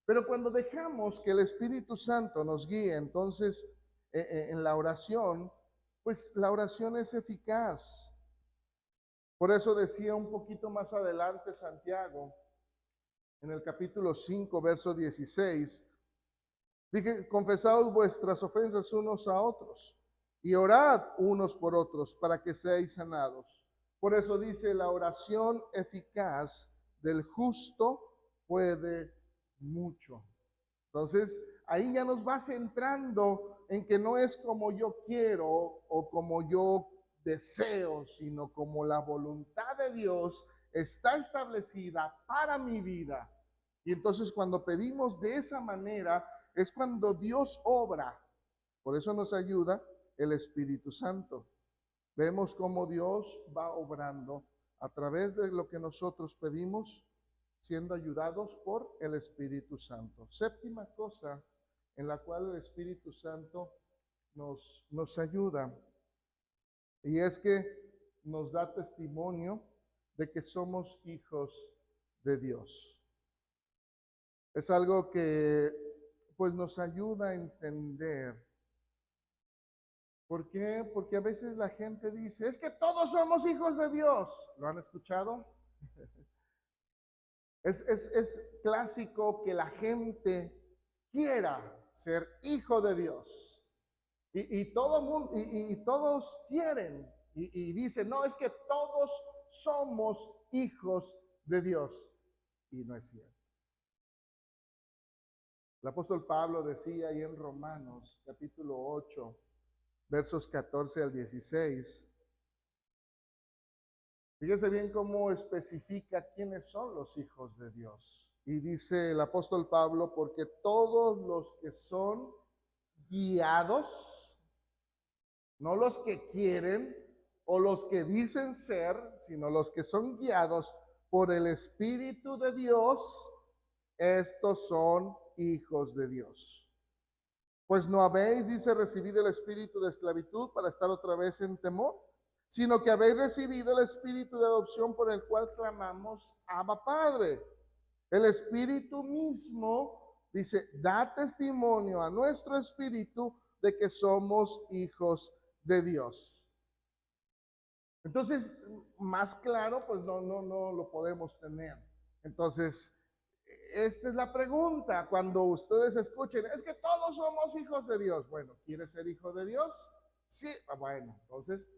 Pero cuando dejamos que el Espíritu Santo nos guíe, entonces en la oración, pues la oración es eficaz. Por eso decía un poquito más adelante Santiago, en el capítulo 5, verso 16, dije, confesaos vuestras ofensas unos a otros y orad unos por otros para que seáis sanados. Por eso dice, la oración eficaz del justo puede mucho. Entonces, ahí ya nos va centrando en que no es como yo quiero o como yo deseo, sino como la voluntad de Dios está establecida para mi vida. Y entonces cuando pedimos de esa manera es cuando Dios obra. Por eso nos ayuda el Espíritu Santo. Vemos cómo Dios va obrando a través de lo que nosotros pedimos, siendo ayudados por el Espíritu Santo. Séptima cosa en la cual el Espíritu Santo nos ayuda, y es que nos da testimonio de que somos hijos de Dios. Es algo que pues nos ayuda a entender. ¿Por qué? Porque a veces la gente dice, es que todos somos hijos de Dios. ¿Lo han escuchado? Es clásico que la gente quiera ser hijo de Dios. Y todo mundo, y todos quieren. Y dicen, no, es que todos somos hijos de Dios. Y no es cierto. El apóstol Pablo decía ahí en Romanos, capítulo 8, versos 14 al 16, Fíjese bien cómo especifica quiénes son los hijos de Dios. Y dice el apóstol Pablo, porque todos los que son guiados, no los que quieren o los que dicen ser, sino los que son guiados por el Espíritu de Dios, estos son hijos de Dios. Pues no habéis, dice, recibido el espíritu de esclavitud para estar otra vez en temor, sino que habéis recibido el espíritu de adopción por el cual clamamos, Abba Padre. El espíritu mismo, dice, da testimonio a nuestro espíritu de que somos hijos de Dios. Entonces, más claro, pues no lo podemos tener. Entonces, esta es la pregunta cuando ustedes escuchen, es que todos somos hijos de Dios. Bueno, ¿quieres ser hijo de Dios? Sí, bueno, entonces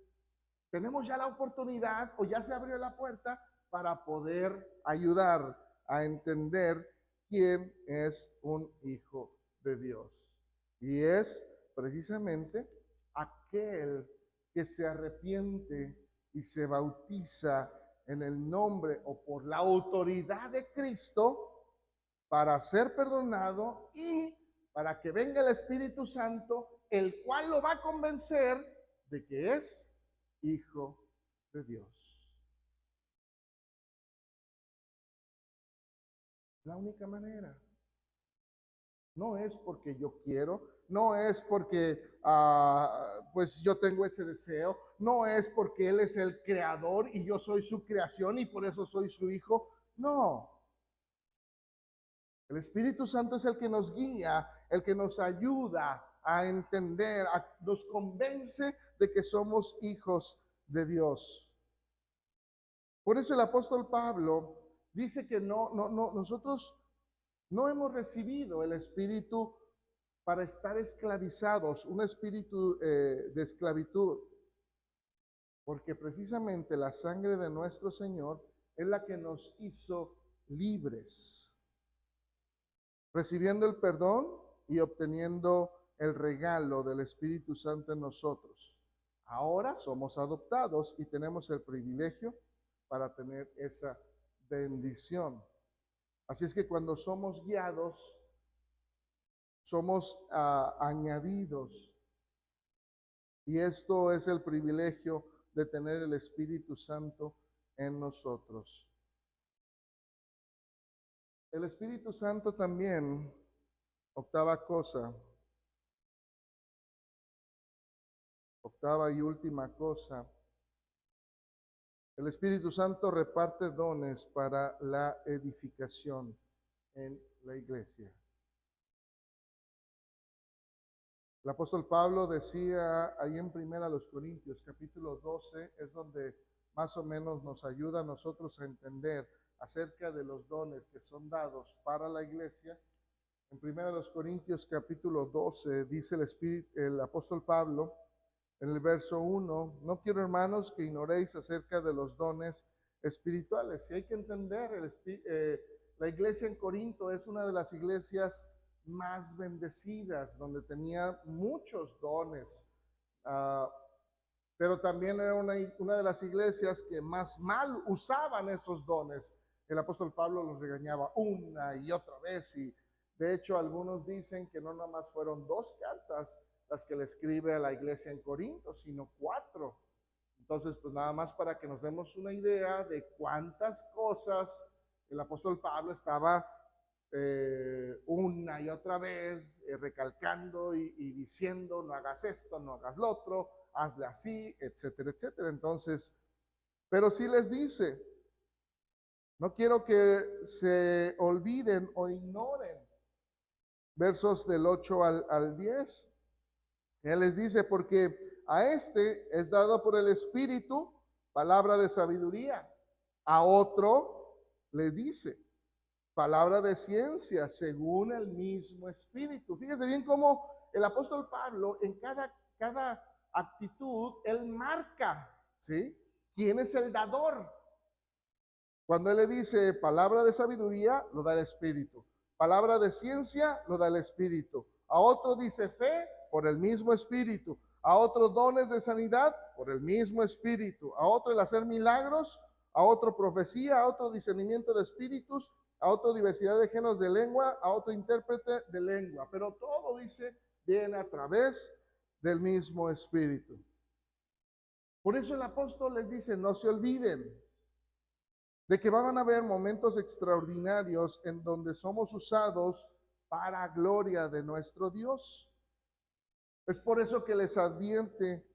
tenemos ya la oportunidad o ya se abrió la puerta para poder ayudar a entender quién es un hijo de Dios. Y es precisamente aquel que se arrepiente y se bautiza en el nombre o por la autoridad de Cristo para ser perdonado y para que venga el Espíritu Santo, el cual lo va a convencer de que es hijo de Dios. La única manera. No es porque yo quiero, no es porque pues yo tengo ese deseo, no es porque Él es el creador y yo soy su creación y por eso soy su hijo. No. El Espíritu Santo es el que nos guía, el que nos ayuda a entender, nos convence de que somos hijos de Dios. Por eso el apóstol Pablo dice que nosotros no hemos recibido el espíritu para estar esclavizados, un espíritu de esclavitud, porque precisamente la sangre de nuestro Señor es la que nos hizo libres, recibiendo el perdón y obteniendo el regalo del Espíritu Santo en nosotros. Ahora somos adoptados y tenemos el privilegio para tener esa bendición. Así es que cuando somos guiados, somos añadidos. Y esto es el privilegio de tener el Espíritu Santo en nosotros. El Espíritu Santo también, octava y última cosa, el Espíritu Santo reparte dones para la edificación en la iglesia. El apóstol Pablo decía ahí en 1 Corintios, capítulo 12, es donde más o menos nos ayuda a nosotros a entender acerca de los dones que son dados para la iglesia. En 1 Corintios capítulo 12 dice el apóstol Pablo en el verso 1, no quiero, hermanos, que ignoréis acerca de los dones espirituales. Y hay que entender, la iglesia en Corinto es una de las iglesias más bendecidas, donde tenía muchos dones, pero también era una de las iglesias que más mal usaban esos dones. El apóstol Pablo los regañaba una y otra vez, y de hecho algunos dicen que no nada más fueron 2 cartas las que le escribe a la iglesia en Corinto, sino 4. Entonces, pues nada más para que nos demos una idea de cuántas cosas el apóstol Pablo estaba una y otra vez recalcando y diciendo, no hagas esto, no hagas lo otro, hazle así, etcétera, etcétera. Entonces, pero sí les dice, no quiero que se olviden o ignoren versos del 8 al 10. Él les dice, porque a este es dado por el Espíritu palabra de sabiduría, a otro le dice palabra de ciencia según el mismo Espíritu. Fíjese bien cómo el apóstol Pablo en cada actitud, él marca, ¿sí?, quién es el dador. Cuando él le dice palabra de sabiduría, lo da el Espíritu. Palabra de ciencia, lo da el Espíritu. A otro dice fe, por el mismo Espíritu. A otros dones de sanidad, por el mismo Espíritu. A otro el hacer milagros, a otro profecía, a otro discernimiento de espíritus, a otro diversidad de géneros de lengua, a otro intérprete de lengua. Pero todo, dice, viene a través del mismo Espíritu. Por eso el apóstol les dice, no se olviden de que van a haber momentos extraordinarios en donde somos usados para gloria de nuestro Dios. Es por eso que les advierte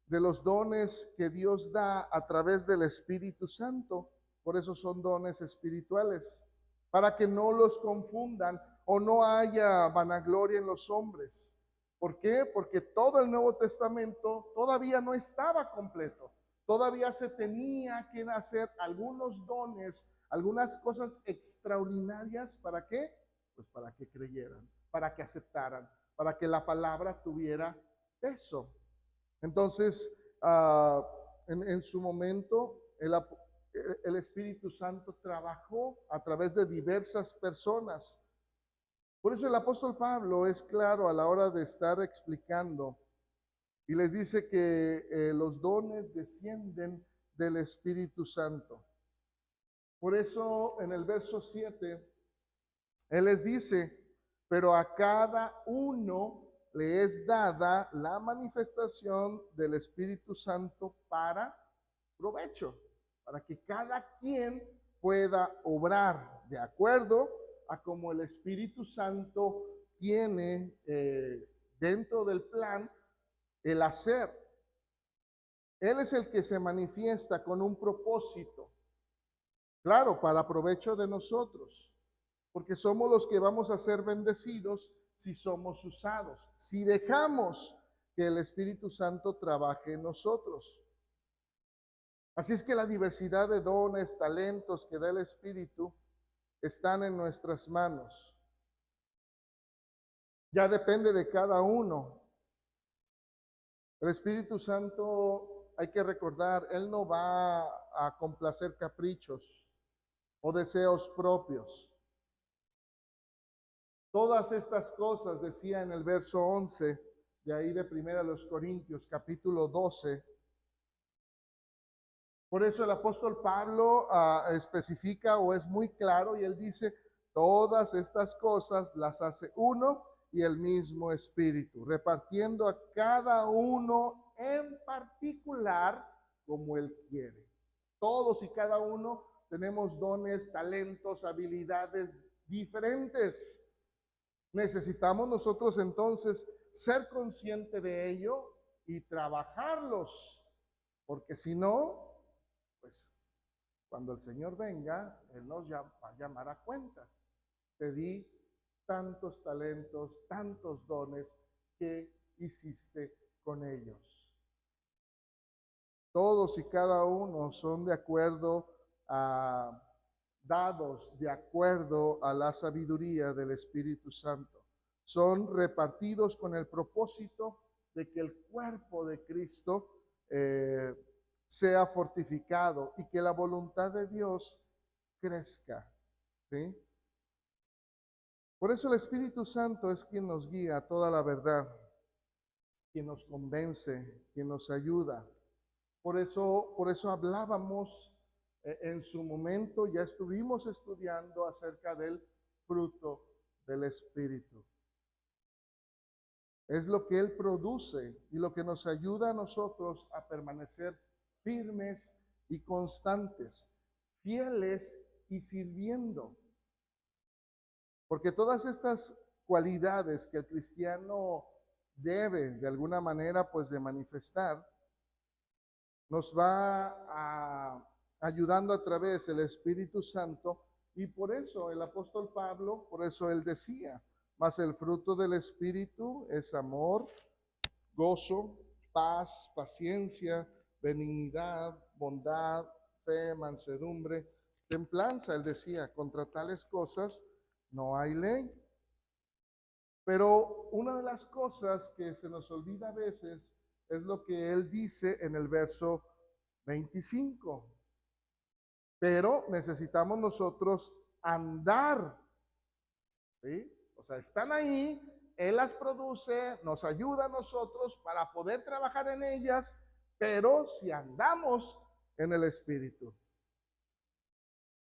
de los dones que Dios da a través del Espíritu Santo. Por eso son dones espirituales, para que no los confundan o no haya vanagloria en los hombres. ¿Por qué? Porque todo el Nuevo Testamento todavía no estaba completo. Todavía se tenía que hacer algunos dones, algunas cosas extraordinarias. ¿Para qué? Pues para que creyeran, para que aceptaran, para que la palabra tuviera peso. Entonces, en su momento, el Espíritu Santo trabajó a través de diversas personas. Por eso el apóstol Pablo es claro a la hora de estar explicando y les dice que los dones descienden del Espíritu Santo. Por eso en el verso 7, él les dice, pero a cada uno le es dada la manifestación del Espíritu Santo para provecho, para que cada quien pueda obrar de acuerdo a como el Espíritu Santo tiene dentro del plan el hacer. Él es el que se manifiesta con un propósito, claro, para provecho de nosotros, porque somos los que vamos a ser bendecidos si somos usados, si dejamos que el Espíritu Santo trabaje en nosotros. Así es que la diversidad de dones, talentos que da el Espíritu están en nuestras manos. Ya depende de cada uno. El Espíritu Santo, hay que recordar, Él no va a complacer caprichos o deseos propios. Todas estas cosas, decía en el verso 11, de ahí de 1 Corintios, capítulo 12. Por eso el apóstol Pablo especifica o es muy claro y él dice, todas estas cosas las hace uno y el mismo Espíritu, repartiendo a cada uno en particular como él quiere. Todos y cada uno tenemos dones, talentos, habilidades diferentes. Necesitamos nosotros entonces ser conscientes de ello y trabajarlos, porque si no, pues cuando el Señor venga, Él nos va a llamar a cuentas. Te di tantos talentos, tantos dones, ¿qué hiciste con ellos? Todos y cada uno son de acuerdo a dados de acuerdo a la sabiduría del Espíritu Santo. Son repartidos con el propósito de que el cuerpo de Cristo sea fortificado y que la voluntad de Dios crezca. ¿Sí? Por eso el Espíritu Santo es quien nos guía a toda la verdad, quien nos convence, quien nos ayuda. Por eso hablábamos en su momento, ya estuvimos estudiando acerca del fruto del Espíritu. Es lo que Él produce y lo que nos ayuda a nosotros a permanecer firmes y constantes, fieles y sirviendo. Porque todas estas cualidades que el cristiano debe de alguna manera pues de manifestar, nos va ayudando a través del Espíritu Santo, y por eso el apóstol Pablo, por eso él decía, mas el fruto del Espíritu es amor, gozo, paz, paciencia, benignidad, bondad, fe, mansedumbre, templanza. Él decía, contra tales cosas no hay ley. Pero una de las cosas que se nos olvida a veces es lo que él dice en el verso 25. Pero necesitamos nosotros andar, ¿sí? O sea, están ahí, Él las produce, nos ayuda a nosotros para poder trabajar en ellas, pero si andamos en el Espíritu.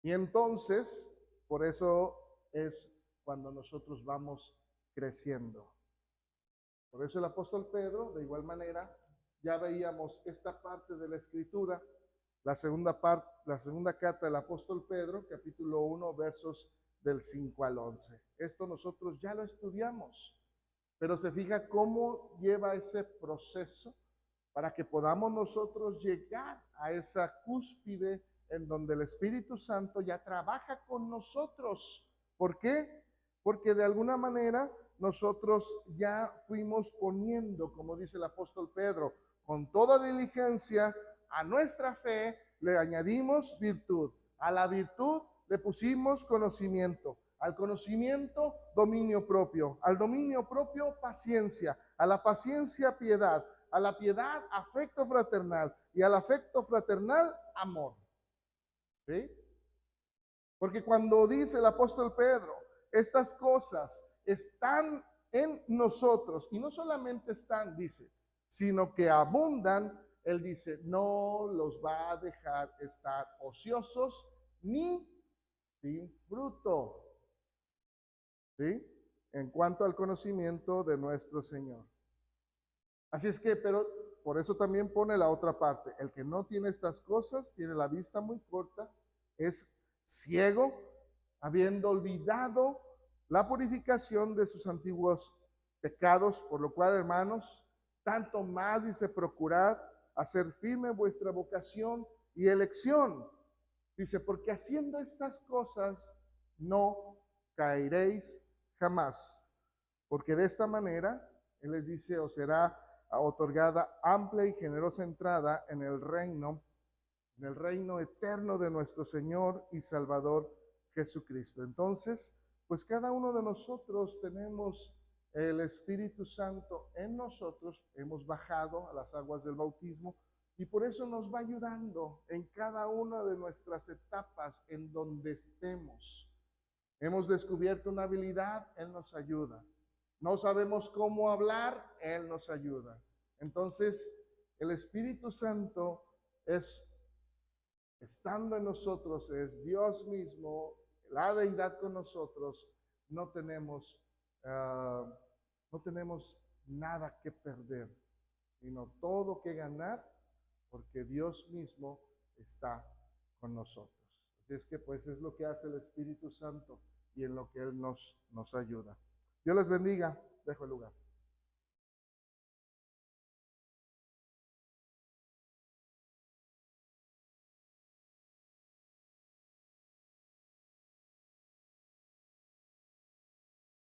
Y entonces, por eso es cuando nosotros vamos creciendo. Por eso el apóstol Pedro, de igual manera, ya veíamos esta parte de la escritura, la segunda carta del apóstol Pedro, capítulo 1, versos del 5 al 11. Esto nosotros ya lo estudiamos, pero se fija cómo lleva ese proceso para que podamos nosotros llegar a esa cúspide en donde el Espíritu Santo ya trabaja con nosotros. ¿Por qué? Porque de alguna manera nosotros ya fuimos poniendo, como dice el apóstol Pedro, con toda diligencia a nuestra fe le añadimos virtud, a la virtud le pusimos conocimiento, al conocimiento dominio propio, al dominio propio paciencia, a la paciencia piedad, a la piedad afecto fraternal y al afecto fraternal amor. ¿Sí? Porque cuando dice el apóstol Pedro, estas cosas están en nosotros, y no solamente están, dice, sino que abundan, él dice, no los va a dejar estar ociosos ni sin fruto. ¿Sí? En cuanto al conocimiento de nuestro Señor. Así es que, pero por eso también pone la otra parte. El que no tiene estas cosas, tiene la vista muy corta, es ciego, habiendo olvidado la purificación de sus antiguos pecados, por lo cual, hermanos, tanto más dice, procurad hacer firme vuestra vocación y elección. Dice, porque haciendo estas cosas no caeréis jamás, porque de esta manera, él les dice, os será otorgada amplia y generosa entrada en el reino eterno de nuestro Señor y Salvador Jesucristo. Entonces, pues cada uno de nosotros tenemos el Espíritu Santo en nosotros, hemos bajado a las aguas del bautismo y por eso nos va ayudando en cada una de nuestras etapas en donde estemos. Hemos descubierto una habilidad, Él nos ayuda. No sabemos cómo hablar, Él nos ayuda. Entonces, el Espíritu Santo es, estando en nosotros, es Dios mismo, la deidad con nosotros. No tenemos, no tenemos nada que perder, sino todo que ganar, porque Dios mismo está con nosotros. Así es que pues es lo que hace el Espíritu Santo y en lo que Él nos ayuda. Dios les bendiga. Dejo el lugar.